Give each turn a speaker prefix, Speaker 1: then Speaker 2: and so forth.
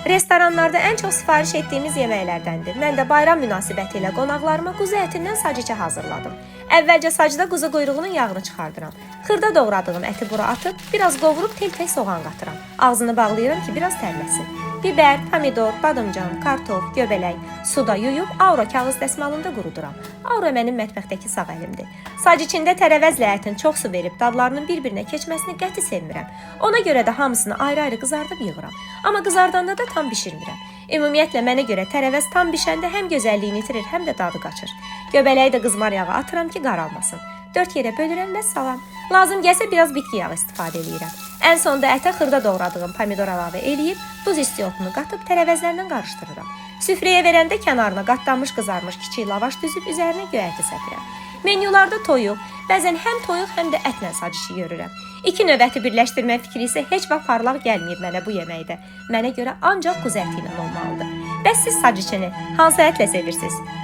Speaker 1: Restoranlarda ən çox sifariş etdiyimiz yeməklərdəndir. Mən də bayram münasibəti ilə qonaqlarıma quzu ətindən saciçə hazırladım. Əvvəlcə sacda quzu quyruğunun yağını çıxardıram. Xırda doğradığım əti bura atıb, biraz qovurub tel-tel soğan qatıram. Ağzını bağlayıram ki, biraz tərləsin. Biber, pomidor, badımcan, kartof, göbələk, suda yuyub aura kağız dəsmalında quruduram. Aura mənim mətbəxdəki sağ əlimdir. Sac içində tərəvəzlə ətin çox su verib dadlarının bir-birinə keçməsini qəti sevmirəm. Ona görə də hamısını ayrı-ayrı qızardıb yığıram. Amma qızardanda da tam bişirmirəm. Ümumiyyətlə mənə görə tərəvəz tam bişəndə həm gözəlliyini itirir, həm də dadı qaçır. Göbələyi də qızmar yağa atıram ki, qaralmasın. 4 yerə bölürəm və salam. Lazım gəlsə biraz bitki yağı istifadə edirəm. Ən sonda ətə xırda doğradığım pomidor əlavə eləyib, duz istiotunu qatıb tərəvəzlərlə qarışdırıram. Süfrəyə verəndə kənarına qatlanmış qızarmış kiçik lavaş düzüb üzərinə göy əti səpirəm. Menyularda toyuq, bəzən həm toyuq, həm də ətlə sac işi görürəm. İki növ əti birləşdirmək fikri isə heç vaxt parlaq gəlməyib mənə bu yeməkdə. Mənə görə ancaq quzu əti ilə olmalıdır. Bəs siz sac içini hansı ətlə sevirsiniz?